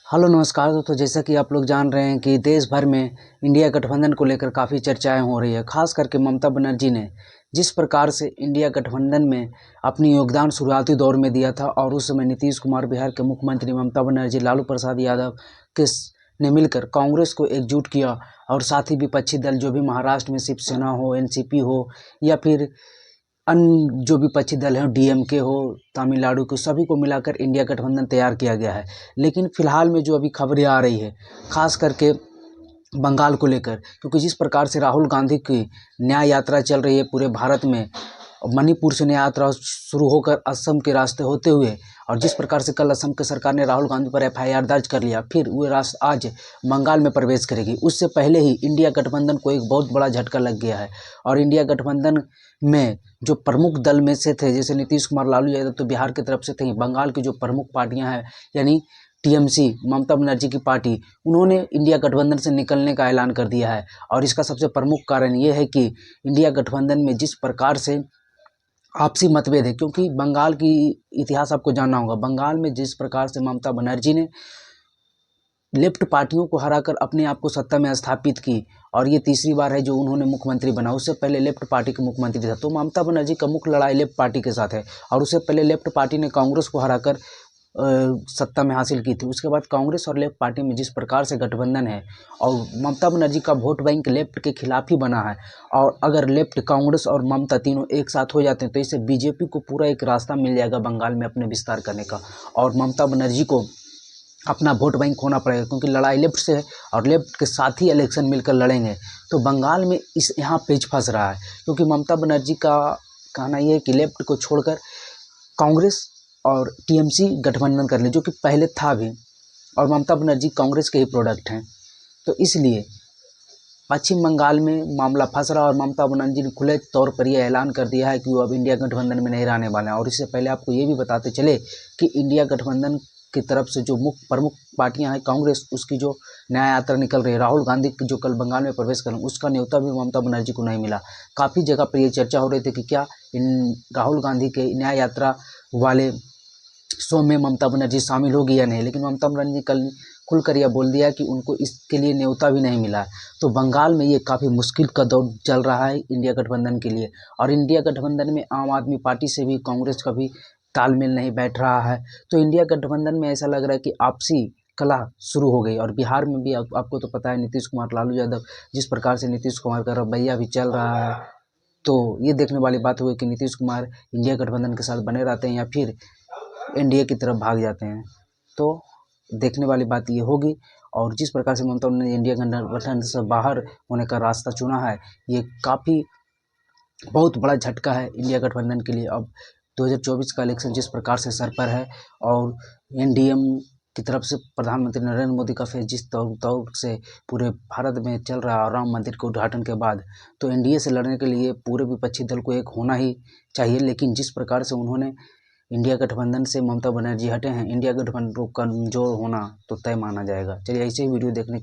Hello नमस्कार दोस्तों। जैसा कि आप लोग जान रहे हैं कि देश भर में इंडिया गठबंधन को लेकर काफ़ी चर्चाएं हो रही है। खास करके ममता बनर्जी ने जिस प्रकार से इंडिया गठबंधन में अपनी योगदान शुरुआती दौर में दिया था और उस समय नीतीश कुमार, बिहार के मुख्यमंत्री ममता बनर्जी, लालू प्रसाद यादव के ने मिलकर कांग्रेस को एकजुट किया और साथ ही विपक्षी दल जो भी महाराष्ट्र में शिवसेना हो, एनसीपी हो या फिर अन्य जो विपक्षी दल हैं, डीएमके हो, तमिलनाडु के, सभी को मिलाकर इंडिया गठबंधन तैयार किया गया है। लेकिन फिलहाल में जो अभी खबरें आ रही है खास करके बंगाल को लेकर, क्योंकि जिस प्रकार से राहुल गांधी की न्याय यात्रा चल रही है पूरे भारत में, मणिपुर से न्याय यात्रा शुरू होकर असम के रास्ते होते हुए, और जिस प्रकार से कल असम की सरकार ने राहुल गांधी पर एफआईआर दर्ज कर लिया, फिर वो राष्ट्र आज बंगाल में प्रवेश करेगी। उससे पहले ही इंडिया गठबंधन को एक बहुत बड़ा झटका लग गया है और इंडिया गठबंधन में जो प्रमुख दल में से थे, जैसे नीतीश कुमार, लालू यादव तो बिहार की तरफ से थे, बंगाल की जो प्रमुख पार्टियां हैं यानी टीएमसी, ममता बनर्जी की पार्टी, उन्होंने इंडिया गठबंधन से निकलने का ऐलान कर दिया है। और इसका सबसे प्रमुख कारण ये है कि इंडिया गठबंधन में जिस प्रकार से आपसी मतभेद है, क्योंकि बंगाल की इतिहास आपको जानना होगा। बंगाल में जिस प्रकार से ममता बनर्जी ने लेफ्ट पार्टियों को हराकर अपने आप को सत्ता में स्थापित की, और ये तीसरी बार है जो उन्होंने मुख्यमंत्री बना। उससे पहले लेफ्ट पार्टी के मुख्यमंत्री था। तो ममता बनर्जी का मुख्य लड़ाई लेफ्ट पार्टी के साथ है, और उससे पहले लेफ्ट पार्टी ने कांग्रेस को हराकर सत्ता में हासिल की थी। उसके बाद कांग्रेस और लेफ्ट पार्टी में जिस प्रकार से गठबंधन है, और ममता बनर्जी का वोट बैंक लेफ्ट के खिलाफ ही बना है, और अगर लेफ्ट, कांग्रेस और ममता तीनों एक साथ हो जाते हैं तो इससे बीजेपी को पूरा एक रास्ता मिल जाएगा बंगाल में अपने विस्तार करने का, और ममता बनर्जी को अपना वोट बैंक खोना पड़ेगा, क्योंकि लड़ाई लेफ्ट से है और लेफ्ट के साथ ही इलेक्शन मिलकर लड़ेंगे। तो बंगाल में यहाँ पेच फंस रहा है, क्योंकि ममता बनर्जी का कहना यह है कि लेफ्ट को छोड़कर कांग्रेस और टीएमसी गठबंधन कर ले, जो कि पहले था भी, और ममता बनर्जी कांग्रेस के ही प्रोडक्ट हैं। तो इसलिए पश्चिम बंगाल में मामला फंस रहा, और ममता बनर्जी ने खुले तौर पर यह ऐलान कर दिया है कि वो अब इंडिया गठबंधन में नहीं रहने वाले हैं। और इससे पहले आपको ये भी बताते चले कि इंडिया गठबंधन की तरफ से जो प्रमुख पार्टियां हैं, कांग्रेस, उसकी जो न्याय यात्रा निकल रही है, राहुल गांधी की जो कल बंगाल में प्रवेश करें, उसका न्योता भी ममता बनर्जी को नहीं मिला। काफ़ी जगह पर यह चर्चा हो रही थी कि क्या इन राहुल गांधी के न्याय यात्रा वाले शो में ममता बनर्जी शामिल होगी या नहीं, लेकिन ममता बनर्जी कल खुलकर यह बोल दिया कि उनको इसके लिए न्योता भी नहीं मिला है। तो बंगाल में ये काफ़ी मुश्किल का दौर चल रहा है इंडिया गठबंधन के लिए, और इंडिया गठबंधन में आम आदमी पार्टी से भी कांग्रेस का भी तालमेल नहीं बैठ रहा है। तो इंडिया गठबंधन में ऐसा लग रहा है कि आपसी कलह शुरू हो गई। और बिहार में भी आपको तो पता है, नीतीश कुमार, लालू यादव, जिस प्रकार से नीतीश कुमार का रवैया भी चल रहा है, तो ये देखने वाली बात हुई कि नीतीश कुमार इंडिया गठबंधन के साथ बने रहते हैं या फिर एनडीए की तरफ भाग जाते हैं। तो देखने वाली बात ये होगी। और जिस प्रकार से ममता ने इंडिया गठबंधन से बाहर होने का रास्ता चुना है, ये काफ़ी बहुत बड़ा झटका है इंडिया गठबंधन के लिए। अब 2024 का इलेक्शन जिस प्रकार से सर पर है, और एनडीएम की तरफ से प्रधानमंत्री नरेंद्र मोदी का फेस जिस तौर से पूरे भारत में चल रहा है राम मंदिर के उद्घाटन के बाद, तो एनडीए से लड़ने के लिए पूरे विपक्षी दल को एक होना ही चाहिए। लेकिन जिस प्रकार से उन्होंने इंडिया गठबंधन से ममता बनर्जी हटे हैं, इंडिया गठबंधन को कमजोर होना तो तय माना जाएगा। चलिए ऐसे ही वीडियो देखने